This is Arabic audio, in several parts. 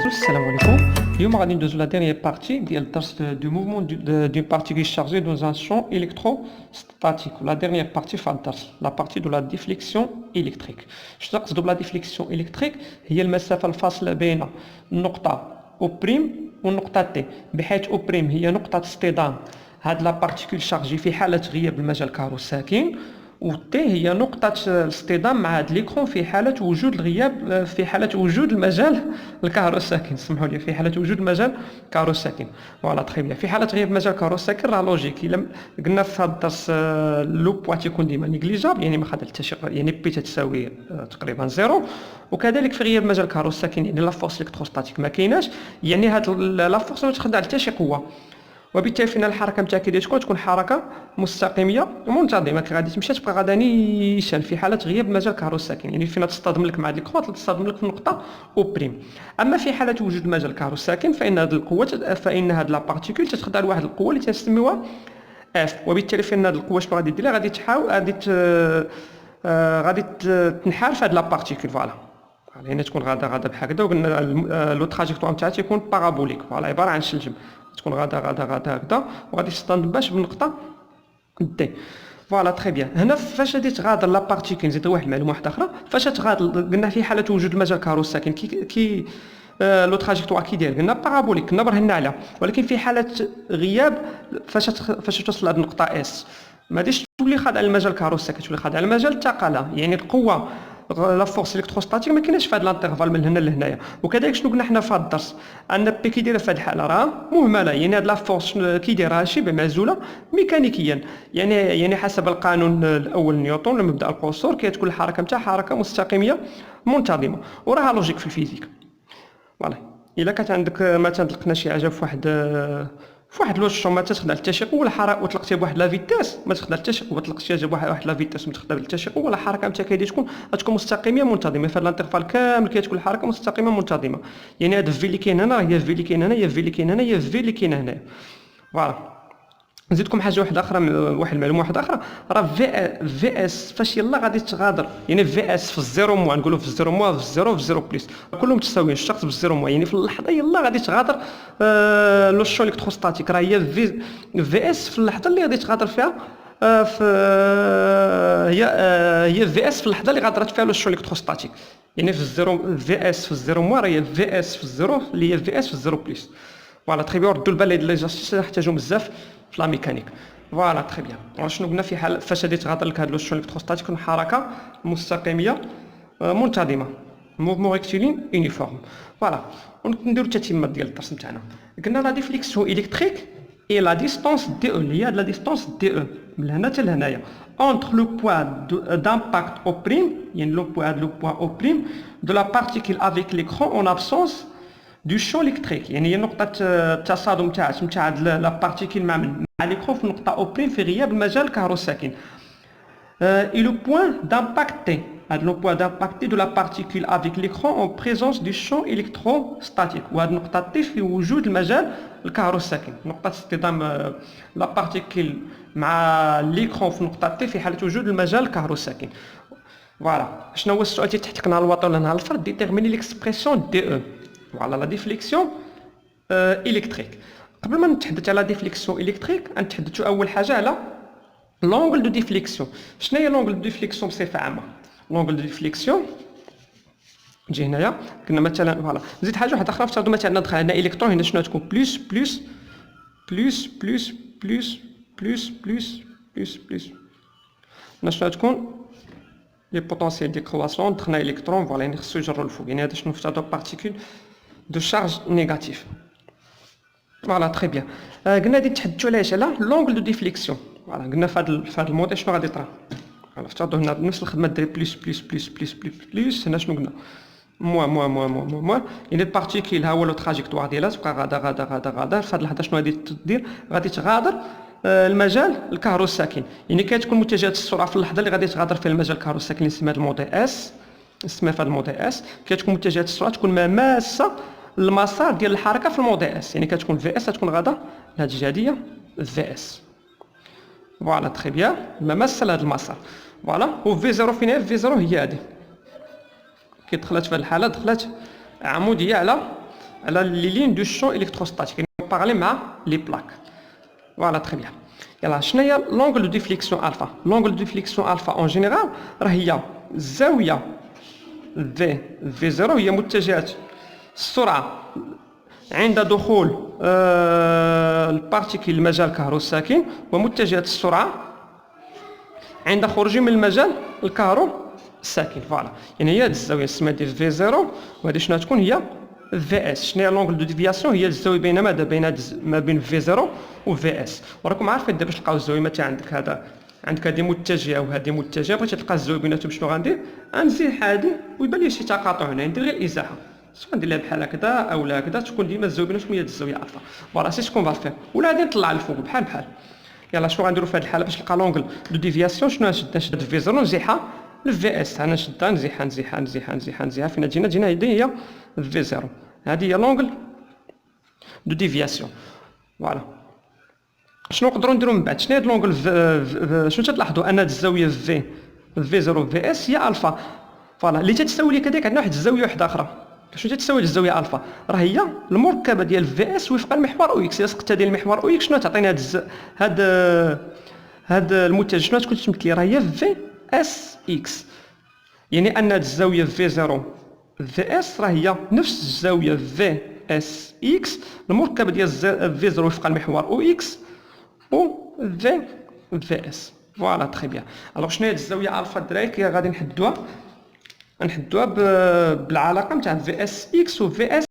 Salam alaikum. اليوم غادي ندوزو لا ديرنيير بارتي ديال الدرس دو موفمون دون بارتيكول شارجي دون ان شون الكتروستاتيك. لا ديرنيير بارتي في الدرس لا بارتي دو لا ديفليكسيون الكتريك. شنو نقصدو بلا ديفليكسيون الكتريك؟ هي المسافه الفاصله بين النقطه او بريم والنقطه تي، بحيث او بريم هي نقطه اصطدام هاد لا بارتيكول شارجي في حاله غياب المجال الكهروساكن، و تي هي نقطة الاصطدام مع هاد ليكرون في حالة وجود الغياب، في حالة وجود المجال الكهروساكن. سمحوا لي، في حالة وجود المجال الكهروساكن. فوالا تري بيان. في حالة غياب المجال الكهروساكن راه لوجيك، الا قلنا في هاد الدرس لو بوا تيكون ديما نيجليجابل، يعني ما خد حتى شي، يعني بي تساوي تقريبا زيرو. وكذلك في غياب المجال الكهروساكن يعني لا فورس الكتروستاتيك ما كايناش، يعني هاد لا فورس ما تخدع حتى شي قوة، وبالتالي فين الحركه نتاعك كي تكون حركه مستقيميه منتظمه، كي غادي تمشي تبقى غادا نيشان في حاله غياب المجال الكهروساكن، يعني فين تصطدم لك مع الكترون تصطدم لك في النقطه او بريم. اما في حاله وجود المجال الكهروساكن فان هذه القوه، فان هذه لا بارتيكول تتخضع لواحد القوه اللي تسميوها اف، وبالتالي فين هذه القوه شنو غادي دير؟ غادي تحاول غادي تنحار في هذه لا بارتيكول. فوالا يعني تكون غادا بحال وقلنا لو تراجيكتوار نتاعها تيكون بارابوليك، فوالا عباره عن شلجم، تكون غادا هكذا وغادي تصطدم باش بالنقطه دي. فوالا تري بيان. هنا فاش غادي تغادر لا بارتيكول، نزيد واحد المعلومه واحده اخرى، فاش تغادر قلنا في حاله وجود المجال الكهروساكن كي لو تراجيكتوار كي داير، قلنا بارابوليك، كنا برهنا عليها. ولكن في حاله غياب فاش توصل لهاد النقطه اس، ما غاديش تولي خاضعه للمجال الكهروساكن، تولي خاضعه للمجال الثقله، يعني القوه لا فورس الكتروستاتيك ما كايناش في هذا الانترفال من هنا لهنايا. وكذلك شنو قلنا حنا في هذا الدرس؟ ان بي كي دايره في هذه الحاله راه مهمله، يعني هذه لا فورس كي دايرها شبه معزوله ميكانيكيا، يعني حسب القانون الاول نيوتن لمبدا القصور كتكون الحركه نتاعها حركه مستقيميه منتظمه، وراها لوجيك في الفيزيك. فوالا الا كانت عندك مثلا لقنا شي حاجه في واحد لوشون ما تخدع حتى شي قوه، الحركه وطلقتيها بواحد لا فيتاس ما تخدع حتى شي قوه، طلقتيها بواحد لا فيتاس ما تخدع حتى شي قوه، الحركه نتاعك غتكون مستقيمه منتظمه في هذا الانترفال كامل، كتكون الحركه مستقيمه منتظمه. يعني هذا في اللي كاين هنا هي في اللي كاين هنا، هي في اللي كاين هنا، هي في اللي كاين هنا. فوالا نزيدكم حاجه واحده اخرى، واحد المعلومه واحده اخرى، راه في اس فاش يلا غادي تغادر، يعني في اس في الزيرو موا، نقولوا في الزيرو موا، في الزيرو بليس، كلهم متساويين، الشخص بالزيرو موا، يعني في اللحظه يلا غادي تغادر لو شون الكتروستاتيك، راه هي في اس في اللحظه اللي غادي تغادر فيها في هي في اس في اللحظه اللي غادرت فيها لو شون الكتروستاتيك، يعني في الزيرو في اس في الزيرو موا، راه هي في اس في الزيرو اللي هي في اس في الزيرو بليس. فوالا تري بيان. ردوا البال لهاد لي زاستيس نحتاجو بزاف في لا ميكانيك. فوالا تري بيان. شنو قلنا في حال فاش غادي تغادر لك هاد لو شون الكتروستاتيك تكون حركه مستقيميه منتظمه، موفمون ريكتيلين يونيفورم. فوالا نديرو التتمه ديال الدرس نتاعنا. قلنا لا ديفليكسيون الكتريك اي لا ديستانس دي او، اللي هي لا ديستانس دي او من هنا حتى لهنايا entre le poids d'impact au prime، يعني لو poids au prime de la particule avec l'écran en absence دو شون الكتريك، يعني هي نقطه التصادم تاع هاد لا بارتيكول مع ليكرون في النقطه او بريم في غياب المجال الكهروساكن. اي لو بوين دامباكت تي، هاد لو بوين دامباكت تي دو لا بارتيكول افيك ليكرون اون بريزونس دو شون الكتروستاتيك، وهاد النقطه تي في وجود المجال الكهروساكن، نقطه اصطدام لا بارتيكول مع ليكرون في نقطه تي في حاله وجود المجال الكهروساكن. فوالا شنو هو السؤال اللي تحت نهار الوطن ولا نهار الفرد؟ ديتيرميني ليكسبرسيون دي او. فوالا لا ديفليكسيون الكتريك. قبل ما نتحدث على ديفليكسيون الكتريك نتحدثوا اول حاجه على لونغل دو ديفليكسيون. شنو هي لونغل دو ديفليكسيون بصفه عامه؟ لونغل دو ديفليكسيون نجي هنايا قلنا مثلا، فوالا نزيد حاجه واحده اخرى، افترضوا مثلا دخل عندنا الكترون هنا، شنو تكون بلس بلس بلس بلس بلس بلس بلس بلس بلس، هنا شنو تكون لي بوتونسييل دي كرواسون، دخلنا الكترون، فوالا يعني خصو يجرو الفوق، يعني هذا شنو افترضوا بارتيكول دو شارج نيجاتيف. فوالا تري بيان. قلنا غادي نتحدثوا علاش على لونغل دو ديفليكسيون. فوالا قلنا في هذا الموديل شنو غادي يطرا، فوالا افترضوا هنا نفس الخدمه دير بلس بلس بلس بلس بلس بلس، هنا شنو قلنا موا، يعني البارتيكول ها هو لو تراجيكتوار ديالها تبقى غادا في هذه اللحظه شنو غادي دير؟ غادي تغادر المجال الكهروساكن، يعني كتكون متجهه السرعه في اللحظه اللي غادي تغادر فيها المجال الكهروساكن اللي نسميها الموديل اس، نسميها في هذا الموديل اس، كتكون متجهه السرعه تكون ماسه المسار ديال الحركه في الموديل اس، يعني كتكون في اس تكون غادا لهاد الجهه دي في اس. فوالا تري بيان، مماثله لهاد المسار. فوالا و في زيرو فين هي؟ في زيرو هي هادي كي دخلت في هاد الحاله، دخلت عموديه على على لي لين دو شون الكتروستاتيك، يعني باراليل مع لي بلاك. فوالا تري بيان. يلا شنو هي لونغل دو ديفليكسيون الفا؟ لونغل دو ديفليكسيون الفا اون جينيرال راه هي الزاويه في 0 هي متجهه السرعه عند دخول البارتيكل المجال الكهروساكن، ومتجهه السرعه عند خروج من المجال الكهروساكن. فوالا يعني هي هاد الزاويه اسمها ديال في 0، وهذه شنو تكون هي في اس. شنو هي لونغل دو ديفياسيون؟ هي الزاويه بين ما بين في 0 و في اس. وراكم عارفين دابا باش تلقاو الزاويه مثلا عندك هذه متجهه وهذه متجهه، بغيتي تلقى الزاويه بيناتهم شنو غندير؟ غنزيح هذه ويبان لي شي تقاطع هنا، ندير غير الازاحه، سواء ندير لها بحال هكذا او لا هكذا، تكون ديما الزاويه بيناتهم هي الزاويه الفا. فوالا سي سكون فا، ولا غادي نطلع للفوق بحال. يلا شنو غنديروا في هذه الحاله باش نلقى لونغل دو ديفياسيون؟ شنو نشد في 0 نزيحها للفي اس، انا نشدها نزيحها فين تجينا هذه هي في 0. هذه هي لونغل دو ديفياسيون. فوالا شنو نقدروا نديروا من بعد؟ شنو هي لونغل شنو تلاحظوا ان هذه الزاويه في 0 في اس هي الفا. فوالا اللي تتساوي لي كذلك عندنا واحد الزاويه واحده اخرى. شنو تتساوي الزاويه الفا؟ راه هي المركبه ديال في اس وفق المحور او اكس. الا سقطتها ديال المحور او اكس شنو تعطينا هاد المتجه؟ شنو تكون تمثل لي؟ راه هي في اس اكس، يعني ان هاد الزاويه في 0 في اس راه هي نفس الزاويه في اس اكس المركبه ديال في 0 وفق المحور او اكس و في اس. فوالا تري بيان. الوغ شنو هي هاد الزاويه الفا الدراري؟ غادي نحدوها بالعلاقه نتاع في اس اكس و في اس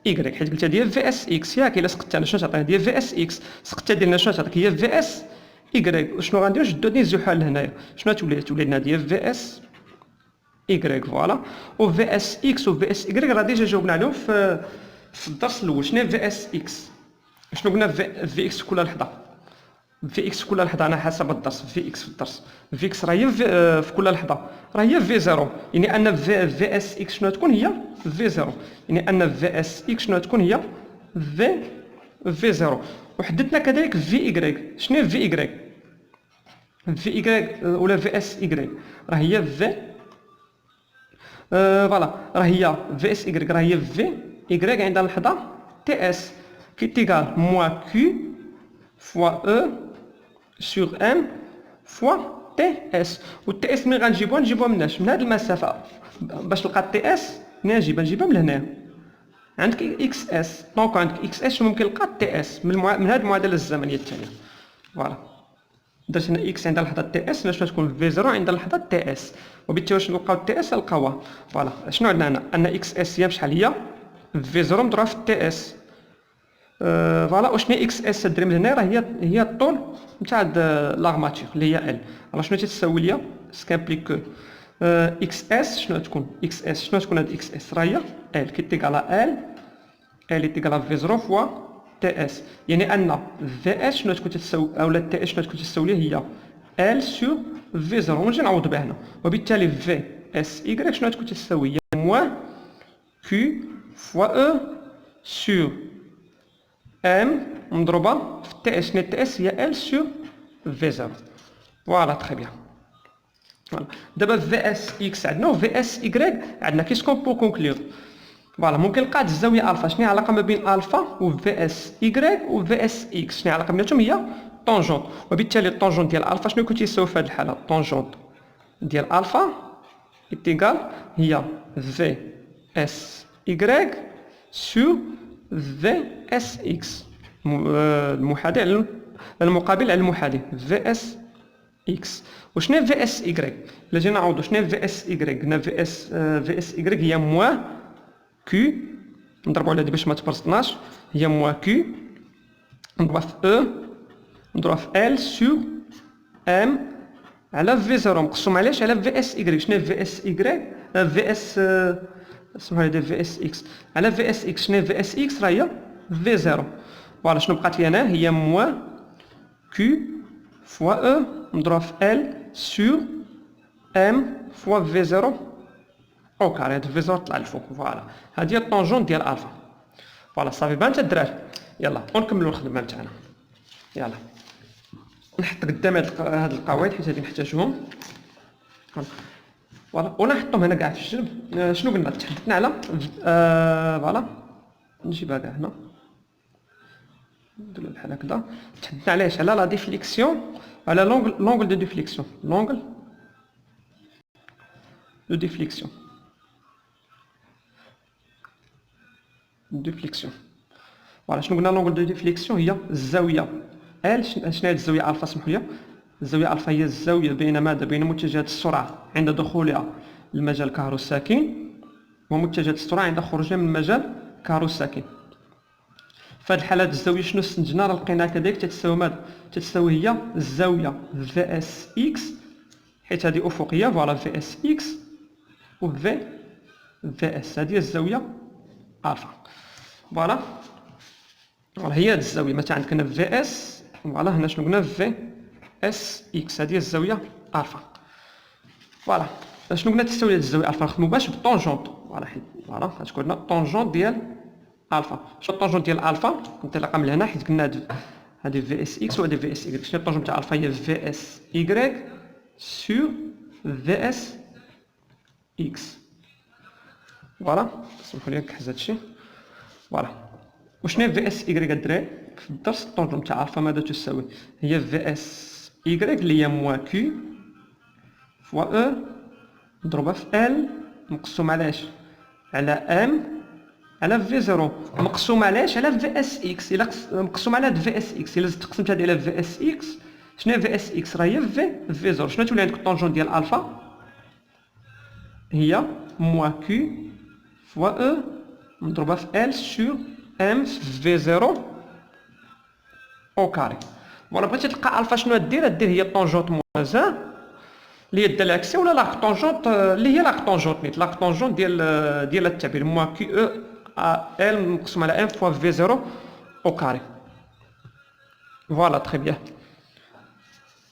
ايكغيك، حيت قلتها ديال في اس اكس ياك. الا سقطتها شنو تعطينا؟ ديال في اس اكس. سقطتها ديالنا شنو تعطيك؟ هي في اس ايكغيك. شنو غندير؟ نشدو هاد نزيحوها لهنايا، شنو تولي لنا؟ ديال في اس ايكغيك. فوالا و في اس اكس و في اس ايكغيك راه ديجا جاوبنا عليهم في الدرس الاول. شنو هي في اس اكس؟ شنو قلنا؟ في اكس كل لحظه، في اكس كل لحظه، انا حسب الدرس في اكس في الدرس في اكس راه هي في كل لحظه راه هي في 0، يعني ان في اس اكس شنو تكون؟ هي في 0، يعني ان في اس اكس شنو تكون؟ هي في 0. وحددنا كذلك في ايكغيك. شنو هي في ايكغيك؟ في ايكغيك ولا في اس ايكغيك راه هي في فوالا راه هي في اس ايكغيك راه هي في ايكغيك عند اللحظه تي اس كي تيغال موان كيو فوا او sur m fois ts. و تي اس ملي غنجيبوها مناش؟ من هاد المسافه. باش نلقى تي اس منين نجيبها؟ من هنا عندك اكس اس. دونك عندك اكس اس ممكن نلقى تي اس من هاد المعادله الزمنيه الثانيه. فوالا درت هنا اكس عند لحظه تي اس شنو تكون؟ في 0 عند لحظه تي اس، وبالتالي واش نلقاو تي اس نلقاوها. فوالا شنو عندنا هنا؟ ان اكس اس هي بشحال؟ هي في 0 مضروبه في تي اس. فوالا وشنو هي اكس اس تدري من هنا؟ راه هي الطول نتاع لاغماتيغ اللي هي ال. راه شنو تتساوي ليا؟ سكامبليك اكس اس شنو تكون؟ اكس اس شنو تكون؟ هاد اكس اس راه هي ال كي تيغالا ال تيغالا في 0 فوا تي اس، يعني ان في اس شنو تكون تتساوي اولا تي اس شنو تكون تتساوي ليه؟ هي ال سور في 0. ونجي نعوض بها هنا، وبالتالي في اس ايكغيك شنو تكون تتساوي؟ هي موان كيو فوا او سور ام مضروبه في تي اس. تي اس هي ال سور في 0. فوالا تري بيان. فوالا دابا في اس اكس عندنا وفي اس ايكغيك عندنا. كيسكون بو كونكلور؟ فوالا ممكن نلقى هاد الزاويه الفا. شنو هي العلاقه ما بين الفا و في اس ايكغيك و في اس اكس؟ شنو هي العلاقه بيناتهم؟ هي طونجونت. وبالتالي الطونجونت ديال الفا شنو يكون تيساوي في هاد الحاله؟ الطونجونت ديال الفا ايتيغال هي في اس ايكغيك سور في اس اكس، المحاذي على المقابل على المحاذي في اس اكس. وشنو هي في اس ايكغيك؟ الا جينا نعوضو شنو هي في اس ايكغيك؟ قلنا في اس ايكغيك هي موان كيو نضربو على هادي باش ما تبرزطناش، هي موان كيو نضربها في او نضربها في ال سور ام على في 0 مقسوم علاش؟ على في اس ايكغيك. شنو هي في اس ايكغيك؟ في اس اسمحوا لي في اس اكس على في اس اكس. شنو هي في اس اكس؟ راه هي في 0. فوالا شنو بقات لي هنا؟ هي موان كيو فوا او مضروب في ال سور ام فوا في 0 او كاري. هاد في 0 طلع الفوق. فوالا هادي هي الطونجون ديال الفا. فوالا صافي بانت الدراري. يلا ونكملوا الخدمه نتاعنا. يلا نحط قدام هاد القواعد حيت غادي نحتاجهم. فوالا ونحطهم هنا كاع في الجنب. شنو قلنا؟ تحدثنا على فوالا نجيبها كاع هنا نديرو بحال هكذا. تحددنا علاش على لا ديفليكسيون، على لونغل دو ديفليكسيون، لونغل دو ديفليكسيون، ديفليكسيون. فوالا شنو قلنا لونغل دو ديفليكسيون؟ هي الزاويه ال. شنو هي الزاويه الفا؟ سمحوا لي، الزاويه الفا هي الزاويه بين ماذا؟ بين متجهات السرعه عند دخولها المجال كهروساكن ومتجهات السرعه عند خروجها من المجال كهروساكن. في هذه الحاله الزاويه شنو استنتجنا؟ راه لقينا كذلك تتساوي ماذا؟ تتساوي هي الزاويه في اس اكس، حيت هذه افقيه، فوالا في اس اكس و في اس، هذه الزاويه الفا. فوالا هي هذه الزاويه. مثلا عندك هنا في اس، فوالا هنا شنو قلنا؟ في اس اكس، هذه الزاويه الفا. فوالا شنو قلنا تساوي هذه الزاويه الفا؟ نخدمو باش بالطونجونط. فوالا حيت فوالا غتكون لنا طونجونط ديال الفا. شنو الطونجونط ديال الفا؟ ننطلق من هنا حيت قلنا هذه في اس اكس وهذه في اس ايكغيك. شنو الطونجونط تاع الفا؟ هي في اس ايكغيك سور في اس اكس. فوالا سمحوا لي نكحز هادشي. فوالا وشنو هي في اس ايكغيك الدراري؟ في الدرس الطونجونط تاع الفا ماذا تساوي؟ هي في اس ايكغيك اللي هي موا كيو فوا او مضروبه في ال مقسوم على اش؟ على ام على في زيرو مقسوم على اش؟ على في اس اكس. الا مقسوم على هاد في اس اكس، الا زدت قسمت هادي على في اس اكس، شنو هي في اس اكس؟ راه هي في زيرو. شنو تولي عندك الطونجون ديال الفا؟ هي موا كيو فوا او مضروبه في ال سور ام في زيرو او كاري. فوالا بغيتي تلقى الفا شنو دير؟ دير هي طونجونط موازان اللي هي الداله العكسيه، ولا لاك طونجونط اللي هي لاك طونجونط نيت، لاك طونجونط ديال التعبير موا كيو او ال مقسوم على ام فوا في زيرو او كاري. فوالا تري بيان.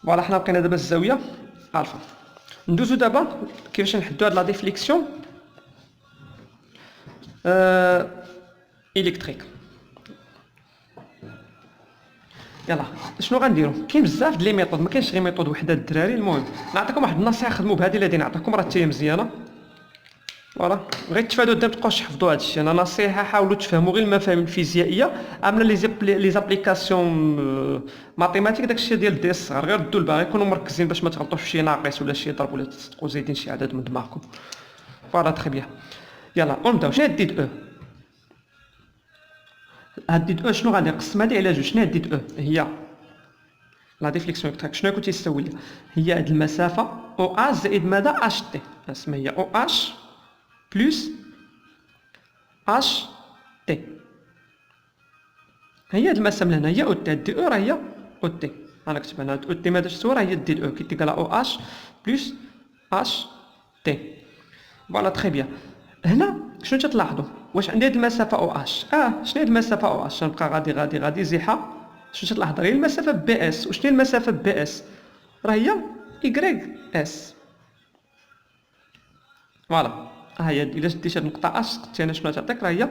فوالا حنا لقينا دابا الزاويه الفا. ندوزو دابا كيفاش نحدو هاد لا ديفليكسيون الكتريك. يلا شنو غنديرو؟ كاين بزاف د لي ميثود، ما كاينش غير ميثود وحده الدراري. المهم نعطيكم واحد النصيحه، خدموا بهذه اللي غادي نعطيكم، راه حتى هي مزيانه. فوالا غير تفادوا ما تبقاوش تحفظوا هذا الشيء. انا نصيحه حاولوا تفهموا غير المفاهيم الفيزيائيه، اما لي زابليكاسيون ماتيماتيك داك الشيء ديال الدراري الصغار غير ردوا البال، كونوا مركزين باش ما تغلطوش في شي ناقص ولا شي ضرب ولا تبقوا زايدين شي عدد من دماغكم. فوالا تري بيان. يلا نبداو. شنو هي ديد او؟ هاد ديد او شنو غادي نقسم هادي على جوج. شنو هي ديد او؟ هي لا ديفليكسيون الكتريك. شنو كنتي تساوي؟ هي هاد المسافه او اش زائد ماذا؟ اش تي. اسمها هي او اش بلس اش تي. هي هاد المسافه من هنا هي او تي. دي او راه هي او تي. انا كتب هنا او تي ماذا تساوي؟ راه هي دي او كي تلقى او اش بلس اش تي. فوالا تري بيان. هنا شنو تلاحظوا؟ واش عندي هاد المسافه او اش؟ شنو هي المسافه او اش؟ نبقى غادي زيحه. شنو تلاحظ؟ هي المسافه بي اس. وشنو هي المسافه بي اس؟ راه هي ايكغيك اس. فوالا هي الا شديت هاد النقطه اش قلت انا شنو تعطيك؟ راه هي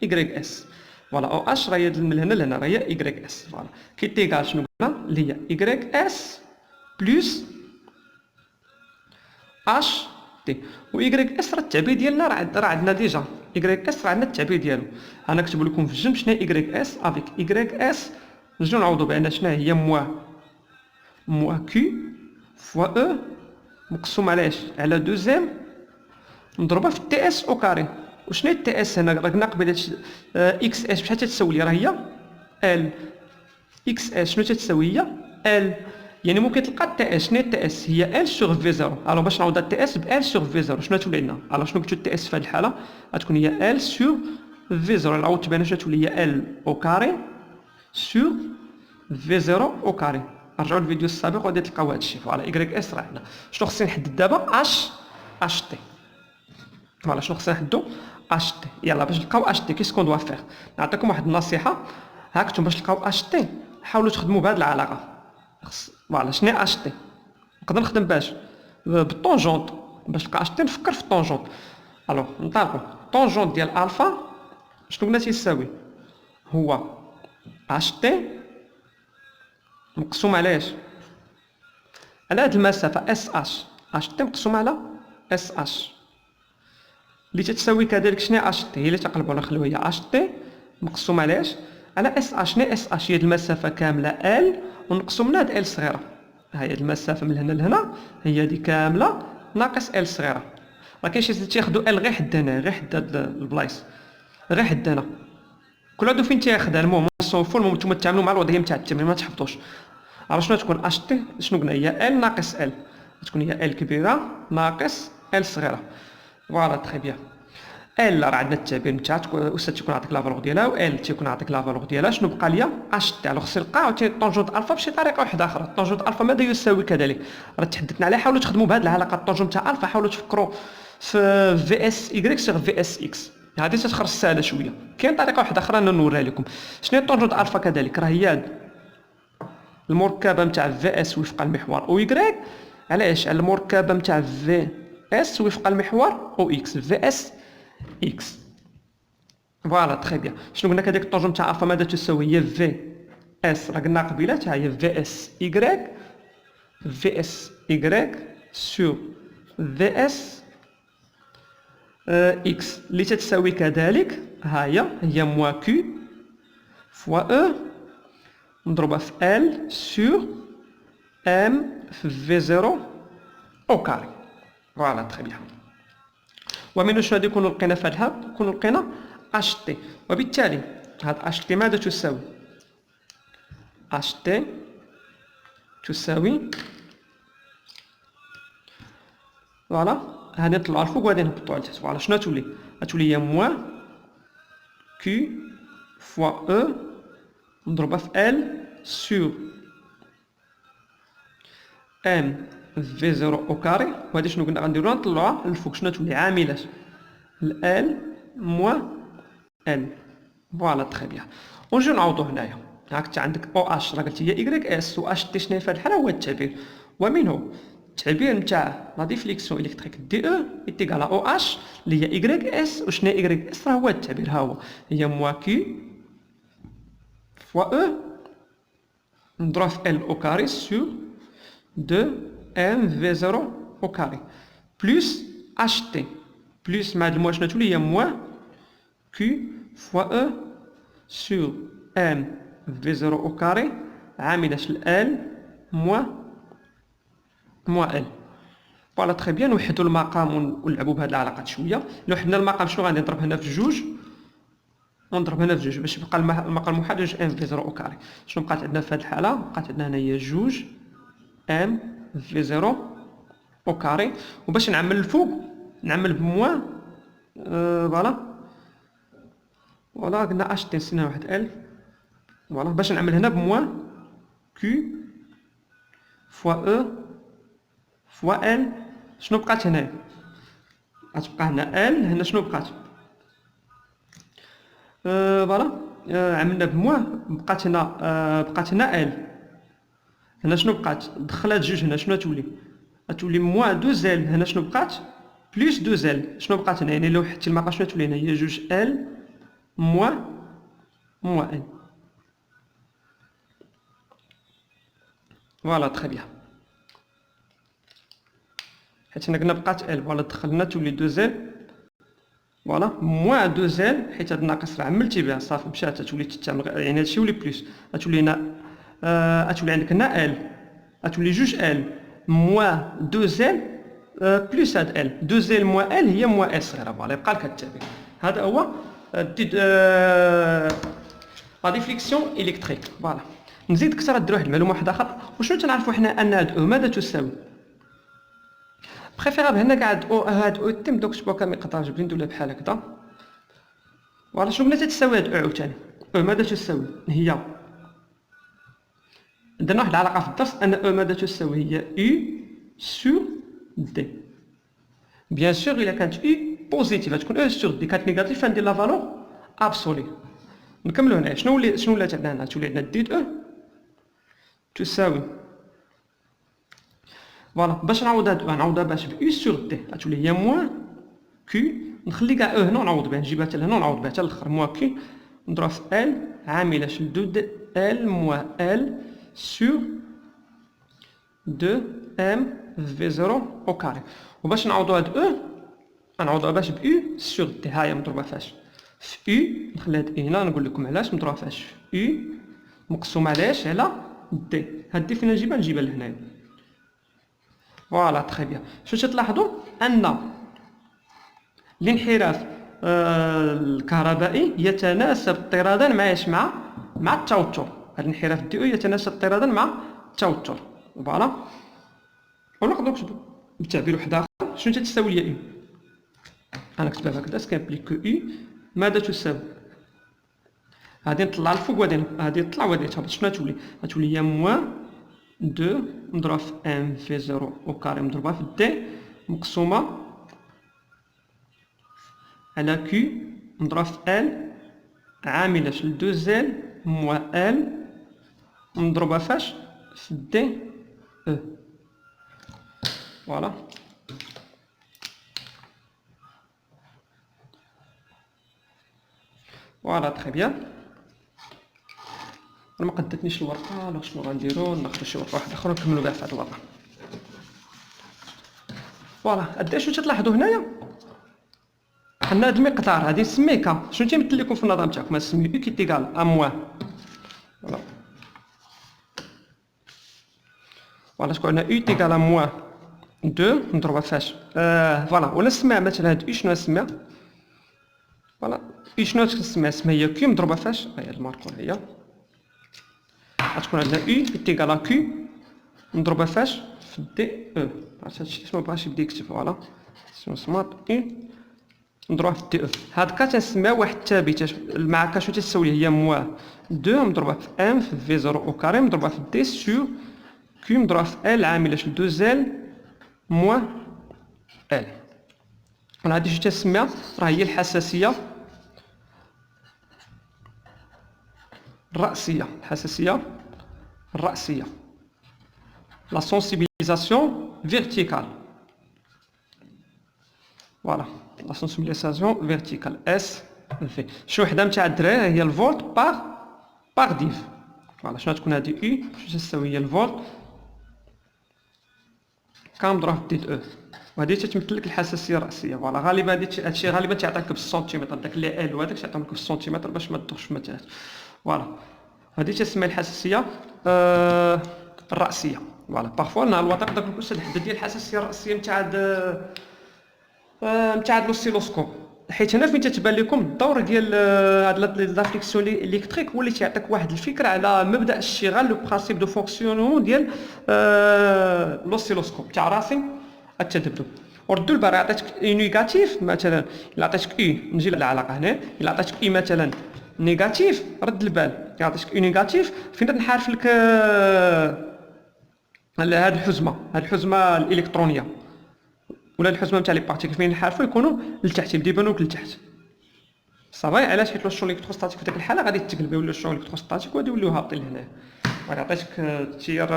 ايكغيك اس. فوالا او اش راه هي من هنا لهنا راه هي ايكغيك اس. فوالا كي تيكال شنو قلنا؟ اللي هي ايكغيك اس بلس اش تي. و ايكغيك اس راه التعبير ديالنا راه عندنا ديجا ايكغيك اس، راه عندنا التعبير ديالو. انا كتب لكم في الجنب شنو هي ايكغيك اس افيك ايكغيك اس. نجيو نعوضو بان شنو هي موا كيو فوا او مقسوم على اش؟ على دوزيام مضروبه في تي اس او كاري. وشنو هي تي اس هنا؟ راه قلنا قبيله اكس اس بشحال تتساوي لي؟ راه هي ال. اكس اس شنو تتساوي؟ هي ال. يعني ممكن تلقى تي اس. شنو هي تي اس؟ هي ال سور في زيرو. الو باش نعوض تي اس ب ال سور في زيرو شنو تولي لنا؟ الو شنو قلتو تي اس في هذه الحاله؟ غتكون هي ال سور في زيرو. عوضت بها شنو تولي؟ هي ال او كاري سور في زيرو او كاري. رجعوا للفيديو السابق وغادي تلقاو هادشي. فوالا ايكغيك اس راه عندنا. شنو خصني نحدد دابا؟ اش تي. فوالا شنو خصنا نحدو؟ اش تي. يلا باش نلقاو اش تي كيسكون دوا فيغ. نعطيكم واحد النصيحه، هاكتم باش تلقاو اش تي حاولوا تخدموا بهاد العلاقه. فوالا شنو اش تي؟ نقدر نخدم باش بالطونجونط. باش نلقى اش تي نفكر في الطونجونط. الو نطلقوا طونجونط ديال الفا شنو قلنا تيساوي؟ هو اش تي مقسوم على اش؟ على هاد المسافه اس اش. اش تي مقسوم على اس اش اللي تتساوي كذلك شنو اش تي؟ هي اللي تقلبوا نخليو هي اش تي مقسوم على اش؟ على اس اش. شنو اس اش؟ هي المسافه كامله ال ونقصوا منها هاد ال صغيره. ها هي المسافه من هنا لهنا هي هادي كامله ناقص ال صغيره. راه كاين شي تياخدوا ال غير حد هنا، غير حد هاد البلايص، غير حد هنا. كل عدو فين تياخدها. المهم نصوفو، المهم نتوما تتعاملوا مع الوضعيه نتاع التمرين ما تحفظوش. عرفوا شنو تكون اش تي؟ شنو قلنا؟ هي ال ناقص ال، تكون هي ال كبيره ناقص ال صغيره. فوالا تري بيان. ال راه عندنا التعبير نتاعها، الاستاذ تيكون عطيك لا فالور ديالها، و ال تيكون عطيك لا فالور ديالها. شنو بقى ليا؟ اش تي. الوغ خصني نلقاو طونجونت الفا بشي طريقه واحده اخرى. طونجونت الفا ماذا يساوي كذلك؟ راه تحدثنا عليه. حاولوا تخدموا بهذه العلاقه طونجونت تاع الفا، حاولوا تفكروا في في اس اي سيغ في اس اكس. هذه تتخرج سهله شويه. كاين طريقه واحده اخرى انا نوريها لكم. شنو هي طونجونت الفا كذلك؟ راه هي المركبه نتاع في اس وفق المحور او يغريك على ايش؟ على المركبه نتاع في اس وفق المحور او اكس، في اس اكس. فوالا تري بيان. شنو قلنا كذلك؟ الطونجون تاع الفا ماذا تساوي؟ هي في اس، راه قلنا قبيله تاع هي في اس يغريك، في اس يغريك سور في اس اكس، اللي تتساوي كذلك ها هي موا كيو فوا او مضروبه في ال سور ام في زيرو او كاري. فوالا تري بيان. ومن شنو غادي نكونوا لقينا في هذا الحال؟ نكونوا لقينا اش تي، وبالتالي هاد اش تي ماذا تساوي؟ اش تي تساوي فوالا، هادي نطلعوا الفوق وغادي نهبطوا على تحت. فوالا شنو تولي؟ غتولي هي موا كيو فوا او مضروبه في ال سور ام في زيرو او كاري. وهادي شنو قلنا غنديروها؟ نطلعوها للفوق. شنو تولي؟ عامله ال موا ال. فوالا تري بيان. ونجيو نعوضو هنايا. هاك انت عندك او اش راه قلت هي ايكغيك اس، و اش تي شنو في هاد الحاله؟ هو التعبير، ومنه التعبير نتاع لا ديفليكسيون الكتريك دي او ايتيغال او اش اللي هي ايكغيك اس. وشنو هي ايكغيك اس؟ راه هو التعبير، ها هو هي موا كيو فوا او نضرب في ال او كاري سور دو ام في زيرو او كاري بلس اش تي بلس مع هاد الموا شنو تولي؟ هي موا كيو فوا او سور ام في زيرو او كاري عامله ال موا ال. فوالا تري بيان. نوحدوا المقام ونلعبوا بهاد العلاقات شويه. لو حدنا المقام شنو غادي نضرب هنا في جوج ونضرب هنا في جوج باش يبقى المقام المحدد جوج ام في زيرو او كاري. شنو بقات عندنا في هاد الحاله؟ بقات عندنا هنايا جوج ام في زيرو او كاري. وباش نعمل الفوق نعمل بموا فوالا فوالا قلنا اش تي نسينا واحد ال. فوالا باش نعمل هنا بموا كيو فوا او فوا ال. شنو بقات هنا؟ غتبقى هنا ال، هنا شنو بقات؟ فوالا عملنا بموا بقات هنا بقات هنا ال. هنا شنو بقات؟ دخلات جوج هنا شنو تولي؟ غتولي موا دو زل. هنا شنو بقات؟ بليس دو زل. شنو بقات هنا؟ يعني لو حدتي المقام شنو تولي هنا؟ هي جوج ال موا ال. فوالا تري بيان. حيت هنا قلنا بقات ال، فوالا دخلنا تولي دو زل. فوالا موا دو زل، حيت هاد الناقص راه عملتي بها صافي مشات تولي تستعمل، يعني هادشي يولي بليس. غتولي هنا غتولي عندك هنا ال، غتولي جوج ال موا دو زل بليس هاد ال. دو زل موا ال هي موا ال صغيره. فوالا يبقى لك هاد التعبير. هذا هو لا ديفليكسيون الكتريك. فوالا نزيد كثر ديروا واحد المعلومه واحده اخرى. وشنو تنعرفوا حنا ان هاد او ماذا تساوي؟ بريفيرابل هنا قاعد او هاد او تم دوك شبوك كمقدار جبرين ولا بحال هكذا. فوالا شنو قلنا تتساوي هاد او عاوتاني؟ او ماذا تساوي؟ هي درنا واحد العلاقه في الدرس ان او ماذا تساوي؟ هي او سور دي. بيان سور الا كانت او بوزيتيف تكون او سور دي، كانت نيجاتيف ندير لا فالور ابسولي. نكملوا هنا. شنو ولات عندنا هنا؟ تولي عندنا دي او تساوي فوالا باش نعوض هاد نعوضها باش ب او سور دي غتولي هي موان كيو. نخلي كاع او هنا ونعوض بها، نجيبها حتى لهنا ونعوض بها حتى الاخر. موان كيو نضرب في ال عامله دو دي ال موان ال سور دو ام في زيرو او كاري. وباش نعوضو هاد او نعوضوها باش ب او سور دي. هاهي مضروبه فاش في او نخلي هاد اي هنا نقول لكم علاش مضروبه فاش في او مقسوم علاش على دي. هاد دي فين نجيبها لهنايا. فوالا تري بيان. شنو تلاحظوا ان الانحراف الكهربائي يتناسب اضطرادا مع التوتر. هذا الانحراف دي او يتناسب اضطرادا مع التوتر. فوالا. ونقدروا نكتبوا بالتعبير واحد اخر شنو تساوي ليا اي. انا كتبها هكذا سكامبليك اي ماذا تساوي. غادي نطلع الفوق وغادي نطلع وغادي تهبط. شنو غتولي هي موان 2 مضروبه في ام في 0 او كاري مضروبه في دي مقسومه على كيو مضروبه في ال عامله في 2 زال موان ال مضروبه فاش في دي او. فوالا. فوالا تري بيان. انا ما قدتنيش الورقه. لا شنو غنديرو ناخذ شي ورقه واحده اخرى ونكملوا بها في هذه الورقه. فوالا. قداش تلاحظوا هنايا عندنا هذا المقدار غادي نسميه ك. شنو تيمثل لكم في النظام تاعكم؟ نسميه او كي تيغال ا موان. فوالا. فوالا شكون عندنا او تيغال ا موان 2 نضربها فاش فوالا. ولا نسميها مثلا هاد او شنو نسميها؟ فوالا او شنو تسميها؟ هي كيو مضروبه فاش هي هاد الماركور هي غتكون عندنا او تيغال ا كيو مضروبه فاش في دي او. عرفت هادشي علاش مبغاش يبدا يكتب. فوالا سمو سماط او نضربها في دي او. هاد كا تنسميها واحد الثابته مع كا شنو تساوي هي موان 2 مضروبه في ام في في 0 او كاري مضروبه في دي سور كيو مضروبه في ال عامله في 2 زال موان ال. انا هادي شنو تسميها؟ راه هي الحساسيه الرأسيه. لا سونسيبيليزاسيون فيرتيكال. فوالا لا سونسيبيليزاسيون فيرتيكال اس في. شي وحده نتاع الدراري هي الفولت باغ ديف. فوالا شنو تكون هذه اي شنو تساوي هي الفولت كام مضروب في دي او. وهذه تتمثل لك الحساسيه الرأسيه. فوالا غالبا هادشي غالبا تعطيك بالسنتيمتر. داك اللي ال وهذاك تعطيهم لك بالسنتيمتر باش ما تدخلش في المتاهات. فوالا هذه تسمى الحساسيه الرأسيه. فوالا بارفوا لنا الوثائق داك الكورس الحدد ديال الحساسيه الرأسيه نتاع الاوسيلوسكوب. حيت هنا فين تتبان لكم الدور ديال هاد لافليكسيون الكتريك هو اللي تيعطيك واحد الفكره على مبدا الاشتغال لو برانسيپ دو فونكسيونمون ديال الاوسيلوسكوب تاع راسم التذبذب. وردوا البارح عطيتك اي نيجاتيف مثلا. الا عطيتك اي نجي للعلاقه هنا. الا عطيتك اي مثلا نيجاتيف رد البال. عطيتك اي نيجاتيف فين تنحارف لك هاد الحزمه الالكترونيه ولا الحزمه نتاع لي بارتيكل فين نحارفوا يكونوا لتحت يبانوك لتحت. صافي علاش؟ حيت لو الشون الكتروستاتيك في ديك الحاله غادي تقلب يولي الشون الكتروستاتيك وغادي يوليو هابطين لهنا. غادي عطيتك التيار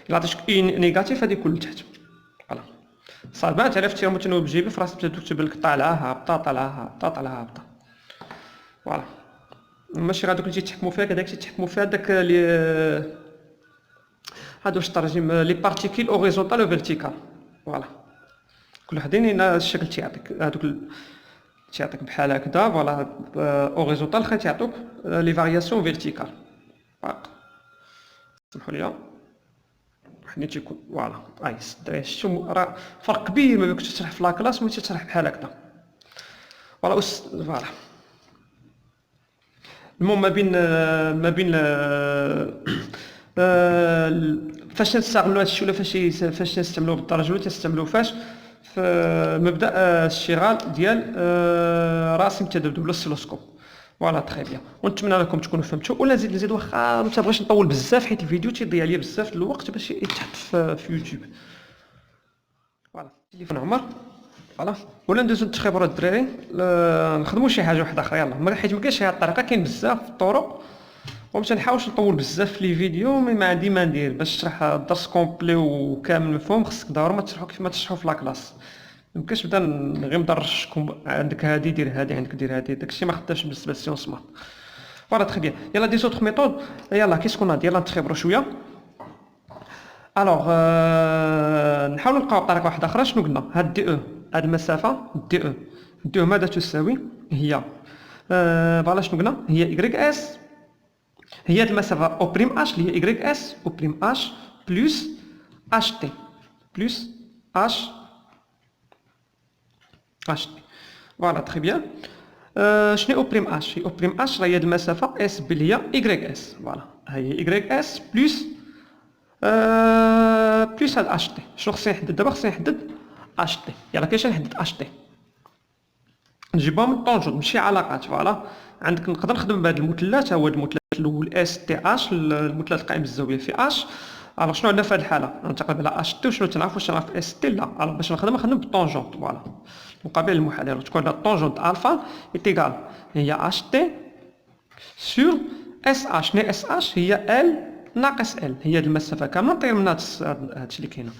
الا عطيتك اي نيجاتيف غادي يكون لتحت. فوالا صافي بانت على في التيار متناوب بجيبي في راسك تبدا تكتب لك طالعه هابطه طالعه هابطه طالعه هابطه. فوالا ماشي غادوك اللي تيتحكموا فيها داك تيتحكموا فيها داك اللي هادو واش ترجم لي بارتيكول اوريزونتال و فيرتيكال. فوالا كل وحدين هنا الشكل تيعطيك هادوك تيعطيك بحال هكذا. فوالا اوريزونتال خا تيعطوك لي فارياسيون فيرتيكال. سمحوا لي حنا تيكون فوالا اي الدراري شفتو راه فرق كبير ما بين كنت تشرح في لاكلاس وملي تشرح بحال هكذا. فوالا فوالا المهم ما بين فاش نستعملوا هذا الشيء ولا فاش نستعملوه بالدرجه الاولى تستعملوه فاش في مبدا الاشتغال ديال راسم التذبذب الاوسيلوسكوب. فوالا تري بيان. ونتمنى لكم تكونوا فهمتوا. ولا نزيد واخا ما تبغيش نطول بزاف حيت الفيديو تيضيع ليا بزاف الوقت باش يتحط في يوتيوب. فوالا تليفون عمر. فوالا ولا ندوزو نتخبروا الدراري نخدموا شي حاجه واحده اخرى. يلاه حيت ما كاينش هاد الطريقه كاين بزاف الطرق وما تنحاولش نطول بزاف في لي فيديو. ما عندي ما ندير باش تشرح الدرس كومبلي وكامل مفهوم خصك ضروري ما تشرحو كيف ما تشرحو في لاكلاس. مابقاش نبدا غير ندرشكم عندك هادي دير هادي عندك دير هادي داكشي ما خدامش بالنسبه للسيون سمارت. فوالا تري بيان. يلا دي زوطخ ميثود. يلا كيسكون غادي يلا نتخبروا شويه. الوغ نحاولوا نلقاو طريقه واحده اخرى. شنو قلنا؟ هاد دي او هاد المسافه دي او ماذا تساوي؟ هي فوالا شنو قلنا هي اي اس، هي هاد المسافه او بريم اش اللي هي اي اس او بريم اش بلس اش تي بلس اش تي. فوالا تري بيان. شنو او بريم اش؟ او بريم اش راهي هاد المسافه اس بي اللي هي اي اس. فوالا هي اي اس بلس بلس هاد اش تي. شنو خصني نحدد دابا؟ خصني نحدد اش تي. يلا كيفاش نحدد اش تي؟ نجيبهم من الطونجون ماشي علاقات. فوالا عندك نقدر نخدم بهاد المثلث، هو المثلث الاول اس تي اش، المثلث القائم بالزاويه في اش. الوغ شنو عندنا في هاد الحاله؟ غنتقابل على اش تي، وشنو تنعرف واش نعرف اس تي؟ لا. الوغ باش نخدم بالطونجونت. فوالا مقابل المحاذاه تكون عندنا الطونجونت الفا ايتيغال هي اش تي سور اس اش. شنو اس اش؟ هي ال ناقص ال، هي هاد المسافه كامله نطير من هادشي اللي كاينه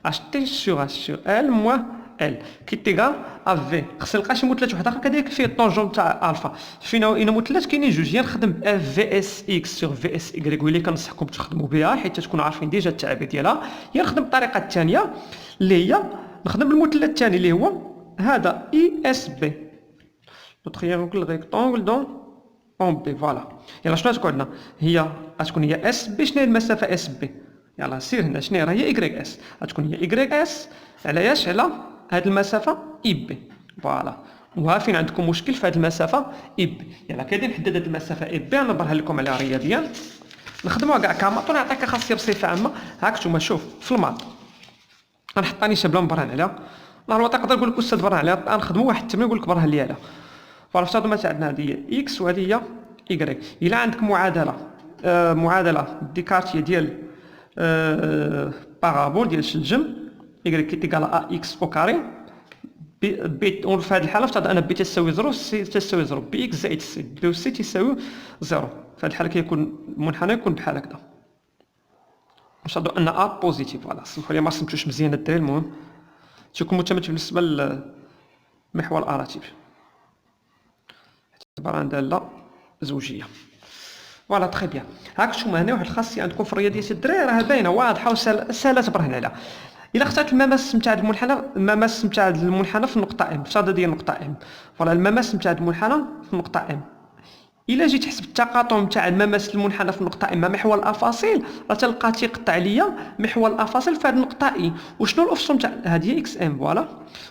اش تي سور ال موا ال كي تيغال ا في. خصني نلقى شي مثلث واحد اخر كذلك فيه الطونجون تاع الفا. فينا اين مثلث كاينين جوج، يا نخدم اف في اس اكس سور في اس ايكغيك واللي كنصحكم تخدموا بها حيت تكونوا عارفين ديجا التعابير ديالها، يا نخدم بالطريقه الثانيه اللي هي نخدم بالمثلث الثاني اللي هو هذا اي اس بي لو تريانغل ريكتونغل دون اون بي. فوالا يلا شنو تكون عندنا؟ هي غتكون هي اس بي. شنو هي المسافه اس بي؟ يلا سير هنا شنو راه هي ايكغيك اس، غتكون هي ايكغيك اس على اش؟ على هاد المسافه اي بي. فوالا وها فين عندكم مشكل في هاد المسافه اي بي. يلا كيدير نحدد هاد المسافه اي بي، نبرها لكم عليها رياضيا نخدموها كاع كماط ونعطيك خاصيه بصفه عامه. هاك نتوما شوف في الماط غنحط اني بلا مبرهن عليها. نهار الوقت نقدر نقول لك استاذ برهن عليها، نخدموا واحد التمرين نقول لك برهن لي عليها. فوالا افترضوا مثلا عندنا هذه هي اكس وهذه هي ايكغيك. الا عندك معادله معادله ديكارتيه ديال بارابول ديال الجم ايكغيك كي تيكال ا اكس او كاري بي. في هذه الحاله افترض ان بي تساوي 0 سي تساوي 0 بي اكس زائد سي بي و سي تساوي 0. في هذه الحاله كيكون المنحنى يكون بحال هكذا. نشاهدوا ان ا بوزيتيف. فوالا سمحوا لي ما رسمتوش مزيان الدراري، المهم تيكون متمت بالنسبه للمحور الاراتيف اعتبار عن داله زوجيه. فوالا تري بيان. هاك نتوما هنا واحد الخاصيه عندكم في الرياضيات الدراري راه باينه واضحه وسهله تبرهن عليها. الا اخترت المماس نتاع المنحنى، المماس نتاع المنحنى في النقطه ام، افترض ديال النقطه ام. فوالا المماس نتاع المنحنى في النقطه ام. الا جيت تحسب التقاطع نتاع المماس المنحنى في النقطه ام مع محور الافاصيل راه تلقى تيقطع ليا محور الافاصيل في هذه النقطه اي. وشنو الافصل نتاع هذه هي اكس ام؟ فوالا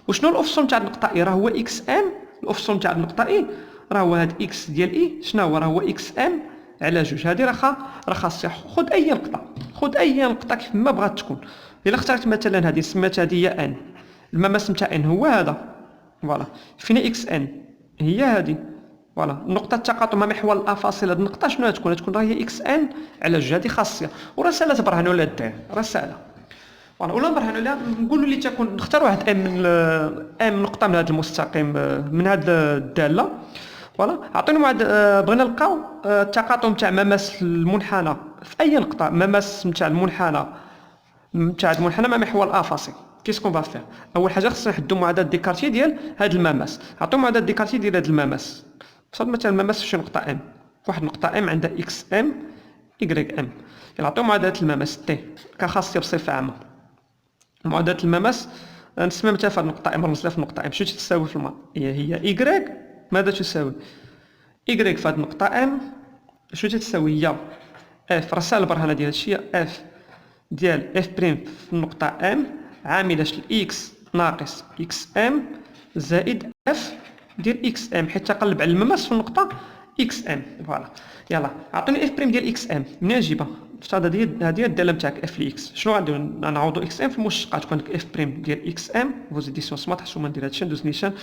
وشنو الافصل نتاع النقطه اي؟ راه هو اكس ام. الافصل نتاع النقطه اي راه هو هاد اكس ديال اي. شنو هو؟ راه هو اكس ام على جوج. هذه راه خاصيه. خذ اي نقطه، خذ اي نقطه كيف ما بغات تكون. الا اخترت مثلا هذه سميت هذه هي ان، المماس نتاع ان هو هذا. فوالا فين اكس ان؟ هي هذه. فوالا نقطة التقاطع مع محور الافاصيل هذه النقطة شنو تكون راه هي اكس ان على جوج. هذه خاصية وراه سهلة تبرهنوا لها الدراري، راه سهلة. فوالا ولا نبرهنوا لها نقولوا اللي تكون نختار واحد ام من ام نقطة من هذا المستقيم من هذه الدالة. فوالا عطينا واحد بغينا نلقاو التقاطع نتاع مماس المنحنى في اي نقطة، مماس نتاع المنحنى مع محور الافاصيل. كيس كون فا فير؟ اول حاجه خصنا نحدوا معادله ديكارتيه ديال هذا المماس. عطيو معادله ديكارتيه ديال هذا المماس. صاد مثلا المماس في شي نقطه ام، واحد نقطه ام عندها اكس ام ايكغيك ام. يلا عطيو معادله المماس تي كخاصيه بصفه عامه. معادله المماس نسميها مثلا في النقطه ام، رمز لها في النقطه ام. شنو تساوي في الماء؟ هي ايكغيك. ماذا تساوي؟ ايكغيك في هذه النقطه ام شنو تساوي؟ هي اف. راه سهل البرهنه ديال هادشي. اف ديال اف بريم في النقطه ام عامله اكس ناقص اكس ام زائد اف ديال اكس ام، حيت تقلب على المماس في النقطه اكس ام. فوالا يلا عطوني اف بريم ديال اكس ام. منين نجيبها؟ افترض هذه الداله نتاعك اف لاكس. شنو غندير؟ نعوضوا اكس ام في المشتقات. تكون عندك اف بريم ديال اكس ام فوز ديسيون سمات. حسوا ندير هادشي ندوز نيشان.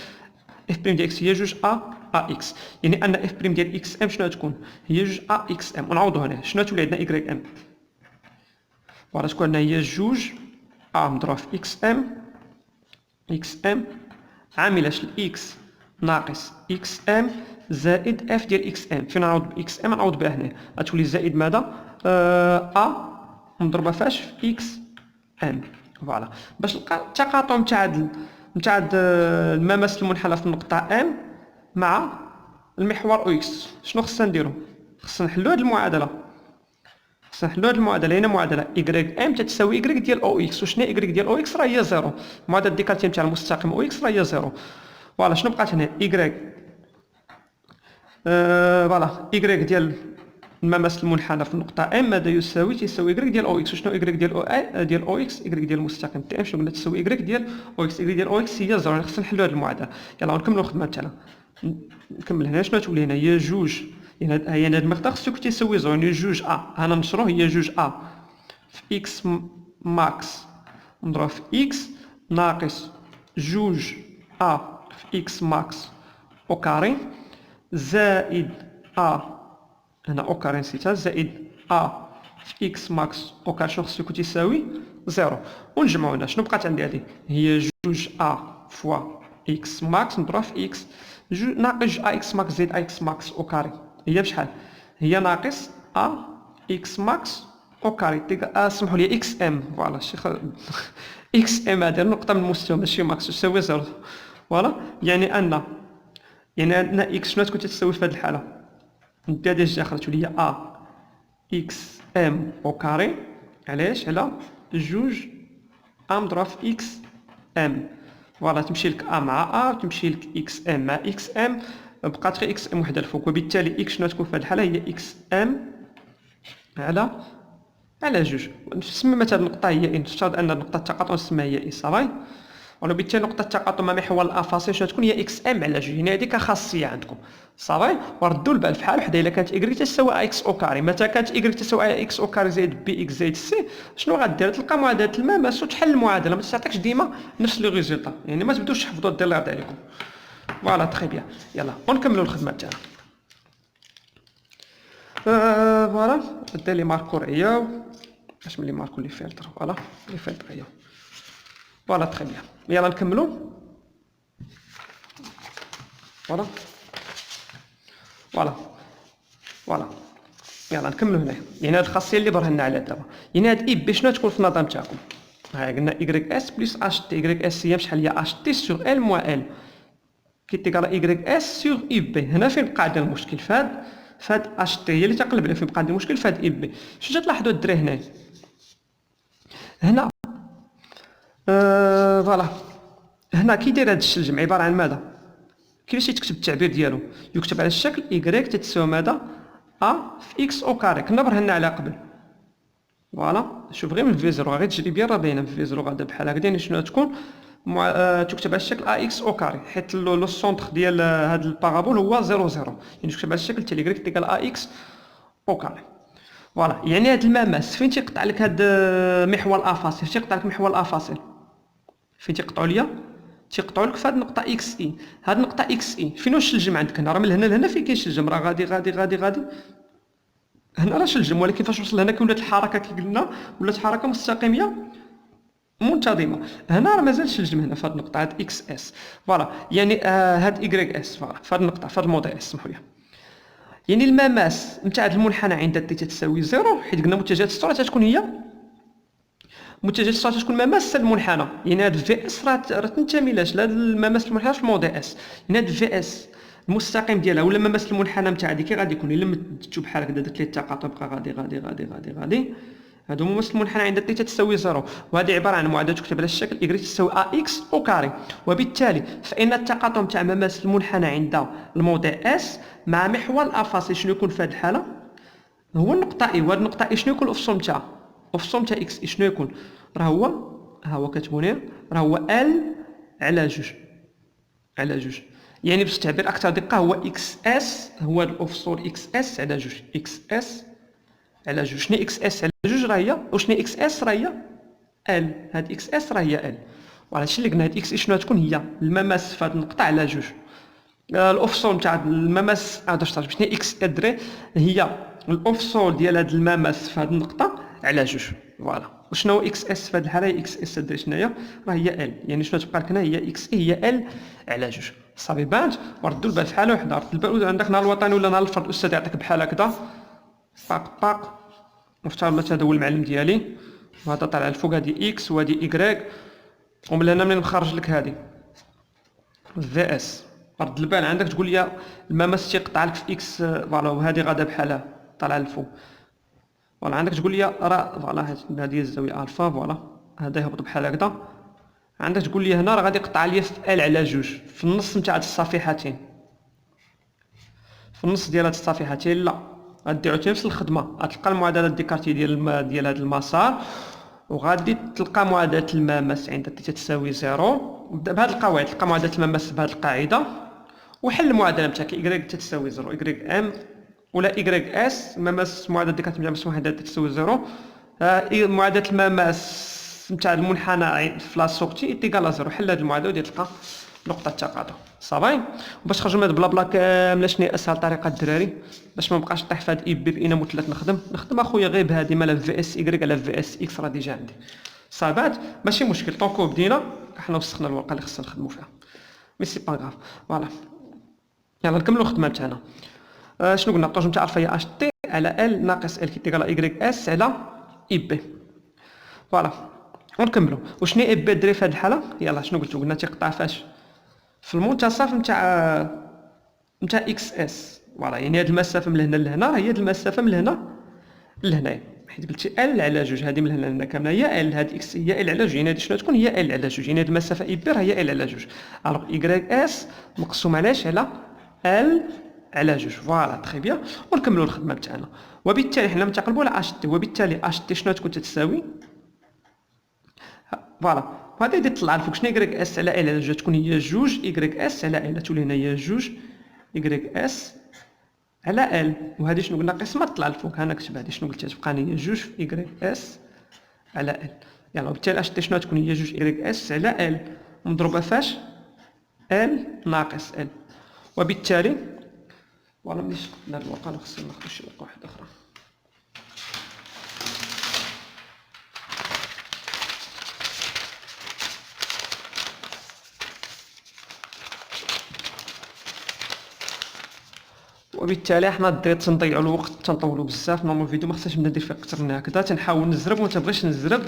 اف بريم ديال اكس هي جوج ا اكس، يعني ان اف بريم ديال اكس ام شنو تكون؟ هي جوج ا اكس ام. ونعوضوا هنا شنو تولي عندنا ايكغيك ام. فوالا تكون عندنا هي جوج مضروب في اكس ام عامله اكس ناقص اكس ام زائد اف ديال اكس ام. فين نعوض باكس ام؟ نعوض بها هنا غتولي زائد ماذا؟ ا مضروبه فاش؟ في اكس ام. فوالا باش نلقى التقاطع نتاع المماس المنحنى في النقطه ام مع المحور او اكس. شنو خصنا نديرو؟ خصنا نحلو هاد المعادله. نحلو هاد المعادله. هنا معادله ايكغيك ام تساوي ايكغيك ديال او اكس. وشنو ايكغيك ديال او اكس؟ راه هي زيرو. المعادله ديكارتيه نتاع المستقيم او اكس راه هي زيرو. فوالا شنو بقات هنا؟ ايكغيك فوالا إيكغيك ديال المماس المنحنى في النقطة ام ماذا يساوي؟ تيساوي إيكغيك ديال أو إكس. شنو إيكغيك ديال أو اي ديال أو إكس؟ إيكغيك ديال المستقيم تي ام شنو قلنا تساوي إيكغيك ديال أو إكس. إيكغيك ديال أو إكس هي زيرو. خصنا نحلو هاد المعادلة. يلاه نكملو الخدمة تاعنا. نكمل هنا شنو تولي هنا هي جوج، هي هاد المقدار خصو يكون تيساوي زيرو، يعني جوج هنا نشروه هي جوج في إكس ماكس نضرب في إكس ناقص جوج في إكس ماكس أو كاري زائد هنا أو كاري نسيتها زائد في إكس ماكس أو كاري شنو خصو يكون تيساوي زيرو. ونجمعو هنا شنو بقات عندي هادي هي جوج فوا إكس ماكس نضرب في إكس ناقص جوج إكس ماكس زائد إكس ماكس أو كاري هي بشحال؟ هي ناقص إكس ماكس أو كاري سمحوا لي إكس إم. فوالا شي إكس إم هادي النقطة من المستوى ماشي ماكس تساوي زيرو. فوالا يعني أن إكس شنو تكون تساوي في هاد الحالة؟ ندير هادي الجهة الأخرى تولي هي إكس إم أو كاري علاش؟ على جوج مضروب في إكس إم. فوالا تمشي لك مع تمشي لك إكس إم مع إكس إم بقات غير إكس إم وحدة الفوق، وبالتالي إكس شنو تكون في هاد الحالة هي إكس إم على جوج. نسمي مثلا النقطة هي إن نفترض أن نقطة التقاطع نسميها هي إي صافي، وبالتالي نقطة التقاطع مع محور الأفاصيل شنو تكون هي إكس إم على جوج. يعني هذيك خاصية عندكم صافي. وردوا البال في حال وحدة إلا كانت إيكغيك تساوي إكس أو كاري. متى كانت إيكغيك تساوي إكس أو كاري زائد بي إكس زائد سي شنو غدير؟ تلقى معادلة المماس وتحل المعادلة، ما تعطيكش ديما نفس لو ريزولطا. يعني ما تبدوش تحفظوا دير الله يرضي عليكم. فوالا تخي بيان. يلا ونكملوا الخدمة تاعنا. فوالا دير لي ماركور هي اش ملي ماركو لي فلتر. فوالا لي فلتر هي فوالا تخي بيان. يلا نكملوا. فوالا فوالا يلا نكملوا هنا. يعني هاد الخاصيه اللي برهنا عليها دابا يعني هاد اي بي شنو تكون في النظام تاعكم؟ ها قلنا إيكغيك إس بلس أش تي. إيكغيك إس هي بشحال؟ هي أش تي سور إل موان إل كي تيكالا إيكغيك إس سور إي بي. هنا فين بقى عندنا المشكل؟ فهاد أش تي هي اللي تقلب لنا. فين بقى عندنا المشكل؟ فهاد إي بي. شنو تلاحظوا الدري هنا فوالا هنا كي داير هاد الشلجم عبارة عن ماذا؟ كيفاش يتكتب التعبير ديالو؟ يكتب على الشكل إيكغيك تتساوي ماذا؟ في إكس أو كاري. كنا برهنا عليها قبل. فوالا شوف غير من في زيرو غير تجريبيا راه باينه في زيرو غادا بحال هكذا. يعني شنو تكون تكتب على الشكل اكس او كاري حيت لو سونتر ديال هاد البارابول هو 0 0. يعني تكتب على الشكل تاع ليكغيك ديال اكس او كاري. فوالا يعني هاد المماس فين تيقطع لك هاد محور الافاصيل؟ تيقطع لك محور الافاصيل فين تيقطعوا ليا؟ تيقطعوا لك في هاد النقطه اكس اي. هاد النقطه اكس اي فين واش الشلجم عندك هنا؟ راه من هنا لهنا فين كاين الشلجم راه غادي غادي غادي غادي هنا راه شلجم، ولكن فاش وصل هنا كي ولات الحركه كي قلنا ولات حركه مستقيميه منتظمه. هنا راه مازال شلجم هنا في هاد النقطه هاد اكس اس. فوالا يعني هاد ايكغيك اس فوالا في هاد النقطه في هاد الموديل اس سمحوا لي. يعني المماس نتاع هاد المنحنى عند تي تساوي زيرو حيت قلنا متجهات السرعه تكون هي متجهات السرعه تكون مماس المنحنى. يعني هاد في اس راه تنتمي لاش لهاد المماس المنحنى في الموديل اس. يعني هاد في اس المستقيم ديالها ولا مماس المنحنى نتاع هادي كي غادي يكون الا مدتو بحال هكذا درت ليه التقاطع بقى غادي غادي غادي غادي غادي هادو مماس المنحنى عند تي تساوي زيرو. وهذه عباره عن معادله تكتب على الشكل إيكغيك تساوي اكس او كاري. وبالتالي فان التقاطع نتاع مماس المنحنى عند الموضع اس مع محور الافاصي شنو يكون في هذه الحاله؟ هو النقطه اي. وهاد النقطه اي شنو يكون الافصول نتاعها؟ الافصول نتاع اكس اي شنو يكون؟ راه هو ها هو كتبوني راه هو ال على جوج على جوج. يعني باش تعبير اكثر دقه هو اكس اس هو الافصول اكس اس على جوج. اكس اس على جوج. شنو اكس اس على جوج؟ راه هي وشنو اكس اس؟ راه هي ال. هاد اكس اس راه هي ال. وعلى هادشي اللي قلنا هاد اكس شنو تكون؟ هي المماس في هاد النقطه على جوج. الافصول نتاع المماس شنو اكس ادري؟ هي الافصول ديال هاد المماس في هاد النقطه على جوج. فوالا وشنو هو اكس اس في هاد الحاله؟ اكس اس ادري شناهي؟ راه هي ال. يعني شنو تبقى لك هنا؟ هي اكس اي هي ال على جوج. صافي بانت. وردوا البال في حاله وحده. رد البال عندك نهار الوطني ولا نهار الفرد الاستاذ يعطيك بحال هكذا طاق طاق. مفترض مثلا هذا هو المعلم ديالي وهذا طالع الفوق هادي اكس وهادي ايكغيك ومن هنا منين نخرج لك هادي في اس. رد البال عندك تقول لي المماس تيقطع لك في اكس فوالا وهادي غادا بحالها طالعه للفوق. فوالا عندك تقول لي راه فوالا هادي الزاويه الفا فوالا هذا يهبط بحال هكذا. عندك تقول لي هنا راه غادي يقطع لي في ال على جوج في النص نتاع هاد الصفيحتين. في في النص ديال هاد الصفيحتين لا، غدير عاوتاني نفس الخدمه، غتلقى المعادله ديكارتي ديال هاد المسار، وغادي تلقى معادله المماس عند تي تساوي زيرو بهاد القواعد. تلقى معادله المماس بهاد القاعده وحل المعادله نتاعك y تساوي زيرو y ام ولا y اس. المماس معادله ديكارتي نتاع مس واحده تساوي زيرو، معادله المماس نتاع المنحنى في لا سورتي ايكال زيرو. حل هاد المعادله ودي تلقى نقطه التقاطع صافي. وباش نخرجوا من هاد بلا بلا كامله شنو هي اسهل طريقه الدراري باش ما نبقاش نطيح في هاد اي بي بينا مثلث نخدم اخويا غير بهادي مالا في اس y على في اس اكس راه ديجا عندي صافات ماشي مشكل. طونكو بدينا حنا وسخنا الورقه اللي خصنا نخدموا فيها مي سي با غاف. فوالا يلا نكملوا الخدمه تاعنا. شنو قلنا؟ الطوج نتاع الفا هي اش تي على ال ناقص ال كيتيكال y اس على اي بي. فوالا ونكملوا. وشنو اي بي دري في هذه الحاله؟ يلا شنو قلنا تيقطع فاش؟ في المنتصف نتاع اكس اس. فوالا يعني هذه المسافه من هنا لهنا هي هذه المسافه من هنا لهنايا، حيت قلتي ال على جوج، هذه من هنا لهنا كامله هي ال، هذه اكس هي ال على جوج، يعني هذه شنو تكون؟ هي ال على جوج، يعني هذه المسافه اي بير هي ال على جوج. الوغ y اس مقسوم علاش؟ على ال على جوج. فوالا تري بيان. ونكملوا الخدمه تاعنا. وبالتالي حنا نتقلبوا على اش تي، وبالتالي اش تي شنو تكون تساوي؟ فوالا وهذا يدي طلع الفوق شنو y اس على ال على جوج تكون هي جوج y اس على ال، تولي هنا هي جوج y اس على ال. وهذه شنو قلنا؟ قسمه طلع الفوق. ها نكتب هذه شنو قلت تبقى هي جوج في y اس على ال. يلا وبالتالي اش تي شنو تكون؟ هي جوج y اس على ال مضروبه فاش؟ ال ناقص ال. وبالتالي فوالا ملي شفنا الورقه راه خصنا ناخذ شي ورقه واحده اخرى. وبالتالي حنا ديت تنضيعوا الوقت تنطولوا بزاف. نورمال الفيديو ما خصناش نبدا ندير فيه اكثر من هكذا، تنحاول نزرب وما تنبغيش نزرب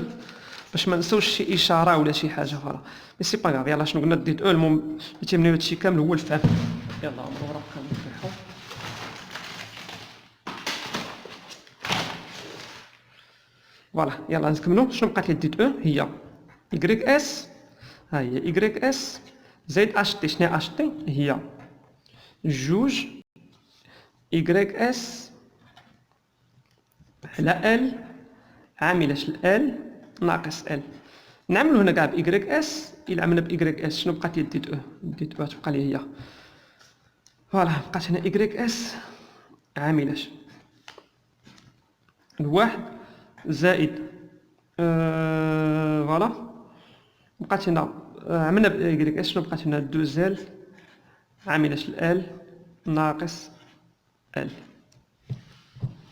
باش ما نساوش شي اشاره ولا شي حاجه. فوالا مي سي با غاف. يلا شنو قلنا ديت او المهم اللي تيهمني هادشي كامل هو الفهم. يلا الورق كنفتحو. فوالا يلا نكملوا. شنو بقات لي ديت او؟ هي y اس، ها هي y اس زائد اش تي. شنو اش تي؟ هي جوج y اس على ال عامله ال ناقص ال. نعملوا هنا كاع ب y اس. الا عملنا ب y اس شنو بقات لي ديت او؟ ديت او تبقى لي هي فوالا بقات هنا y اس عامله الواحد زائد فوالا بقات هنا عملنا ب y اس شنو بقات هنا؟ دو زال عامله ال ناقص ال.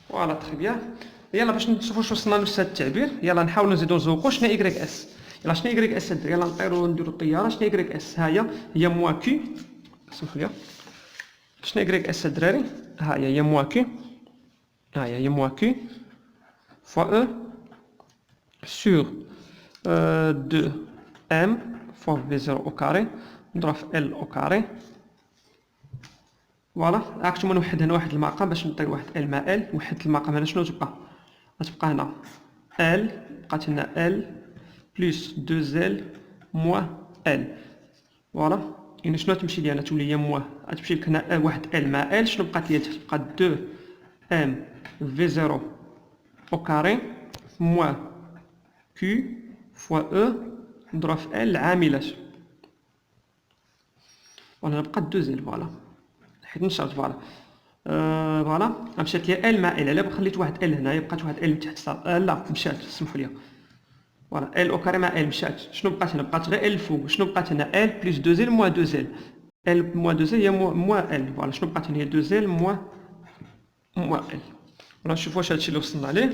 فوالا تري بيان. يلا باش نشوفوا واش وصلنا لنفس هذا التعبير. يلا نحاولوا نزيدوا نزوقوا شنو y اس. يلا شنو y اس؟ يلا نطيروا نديروا الطياره. شنو y اس؟ ها هي موا كي. سمحوا لي شنو y اس الدراري؟ ها هي موا كي. ها هي موا كي فوا او سور 2 ام فوا في 0 او كاري نضرب في ال او كاري. فوالا راكم نوحد هنا واحد المقام باش نطير واحد ال مع ال. وحدت المقام هنا شنو تبقى؟ غتبقى هنا ال بقات هنا ال بلس 2 ال موا ال. فوالا يعني شنو تمشي لي انا؟ تولي هي موا غتمشي لك هنا واحد ال مع ال. شنو بقات لي؟ تبقى 2 ام في 0 او كاري موا كيو فوا او نضرب في ال عاملات. فوالا بقات 2 ال. فوالا حيت نشرت فوالا فوالا مشات لي ال مع ال. على خليت واحد ال هنايا بقات واحد ال تحت صار لا مشات سمحوا لي. فوالا ال او كاري مع ال مشات. شنو بقات هنا؟ بقات غير ال الفوق. شنو بقات هنا؟ ال بلس 2 ال موا 2 ال. ال موا 2 ال هي موا ال. فوالا شنو بقات هنا؟ هي 2 ال موا ال. فوالا نشوفوا واش هادشي اللي وصلنا ليه.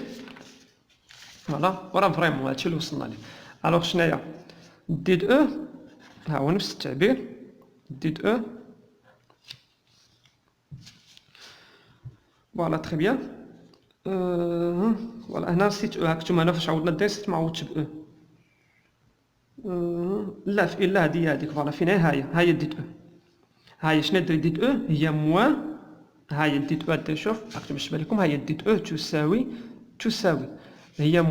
فوالا وراه فريمون هادشي اللي وصلنا ليه. الوغ شناهي ديت او؟ ها هو نفس التعبير ديت او. فوالا تري بيان. فوالا هنا نسيت او. هاكتم هنا فاش عاودنا دير نسيت ما عاودتش ب او. لا في لا هذيك فوالا فين ها هي ديت او. ها هي شنو دري ديت او؟ هي موا ها هي ديت او. دير شوف راكم باش تبان لكم. ها هي ديت او تساوي هي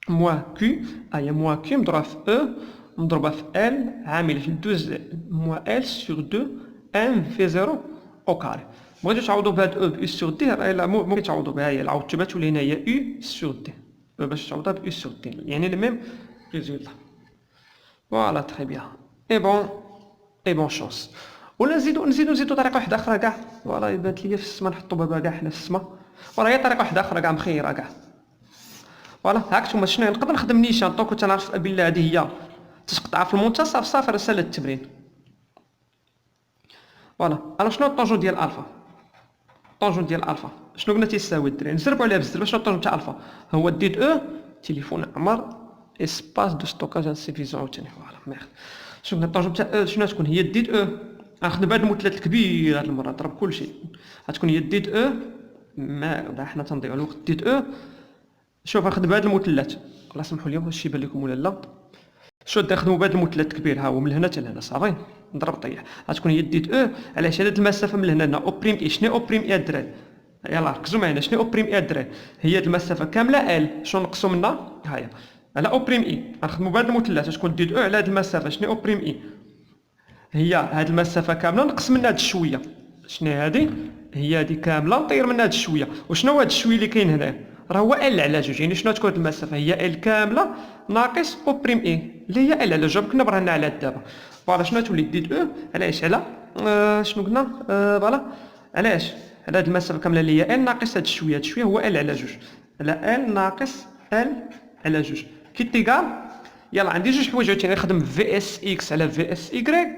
موا كيو. ها هي موا كيو مضروبه في او مضروبه في ال عامله في 2 موا ال سور 2 ام في 0 او كاري. بغيتو تعوضوا بهاد او بي سور دي راه لا ممكن تعوضوا بها، هي عاودت بها تولي هنا هي او سور دي، باش تعوضها ب او سور دي يعني لي ميم ريزولتا. فوالا تري بيان اي بون شونس. ولا نزيدو طريقه واحده اخرى كاع، فوالا بانت ليا في السما نحطو بابا كاع حنا في السما، فوالا هي طريقه واحده اخرى كاع مخيره كاع. فوالا هاك نتوما شنو نقدر نخدم نيشان طونك كنت نعرف بالله هذه هي تتقطع في المنتصف صافي راه سهل التمرين. فوالا انا شنو الطونجون ديال الفا؟ الطونجون ديال الفا شنو قلنا تيساوي الدراري؟ نزربوا عليها بزاف. شنو الطونجون تاع الفا؟ هو ديد او تليفون عمر اسباس دو ستوكاج انسيفيزون عاوتاني. فوالا ميرد. شنو قلنا الطونجون تاع شنو تكون؟ هي ديد او. غنخدم بهذا المثلث الكبير هاد المره ضرب كلشي. غتكون هي ديد او ميرد حنا تنضيعوا الوقت. ديد او شوف غنخدم بهذا المثلث، الله سمحوا لي واش يبان لكم ولا لا. شو نخدموا بهذا المثلث الكبير ها هو من هنا حتى لهنا صافي نضرب طيح. غتكون هي ديت او علاش هاد المسافه من هنا او بريم اي. شنو او بريم اي الدراري؟ يلاه ركزوا معايا. شنو او بريم اي الدراري؟ هي هاد المسافه كامله ال. شنو نقصوا منها؟ ها هي على او بريم اي. غنخدموا بهذا المثلث تكون ديت او على هاد المسافه. شنو او بريم اي؟ هي هاد المسافه كامله نقص منها هاد الشويه. شنو هادي؟ هي هادي كامله نطير منها هاد الشويه. وشنو هو هاد الشويه اللي كاين هنا؟ راه هو ال على جوج. يعني شنو تكون المسافه؟ هي ال كامله ناقص او بريم اي اللي هي ال على جوج. كنا برهنا على دابا. فوالا شنو تولي ديد او علاش على شنو قلنا فوالا علاش على هاد المسافه كامله اللي هي ال ناقص هاد الشويه. هاد الشويه هو ال على جوج على ال ناقص ال على جوج كي تيكال. يلا عندي جوج حوايج عاوتاني نخدم في اس اكس على في اس ايكغيك،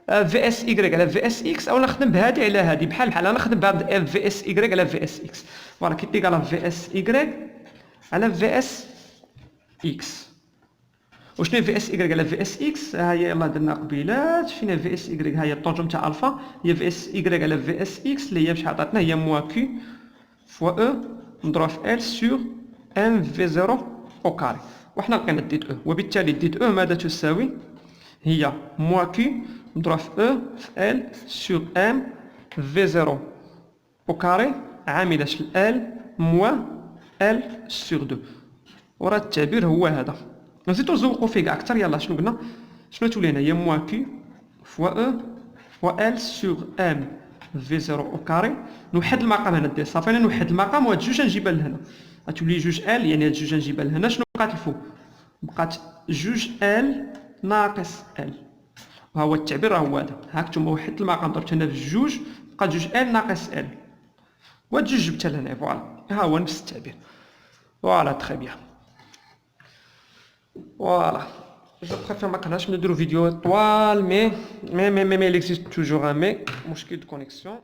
في اس ايكغيك على في اس اكس، او نخدم بهادي على هادي بحال انا نخدم بهاد في اس ايكغيك على في اس اكس. فوالا كي تيكال في اس ايكغيك على في اس اكس. وشنو في اس ايكغيك على في اس اكس؟ ها هي يلاه درنا قبيلات. فين في اس ايكغيك؟ ها هي الطونجون تاع الفا هي في اس ايكغيك على في اس اكس اللي هي بشحال عطاتنا؟ هي موا كيو فوا او مضروب في ال سور ام في زيرو او كاري. وحنا لقينا ديد او، وبالتالي ديد او ماذا تساوي؟ هي موا كيو مضروب في او في ال سور ام في زيرو او كاري عامله ال موا ال سور دو. وراه التعبير هو هذا. نزيدو نزوقو فيه كاع اكثر. يلاه شنو قلنا؟ شنو تولي هنا؟ هي موا كيو فوا او فوا ال سور ام في زيرو او كاري. نوحد المقام هنا دير صافي. انا نوحد المقام وهاد جوج نجيبها لهنا غتولي جوج ال. يعني هاد جوج نجيبها لهنا. شنو بقات الفوق؟ بقات جوج ال ناقص ال. وها هو التعبير راه هو هذا. هاك نتوما وحدت المقام ضربت هنا في جوج بقات جوج ال ناقص ال. وهاد جوج جبتها لهنا. فوالا ها هو نفس التعبير. فوالا تري بيان. Voilà. Je préfère ما كنهاش نديرو فيديو طوال مي il existe toujours un mais مشكل de connexion.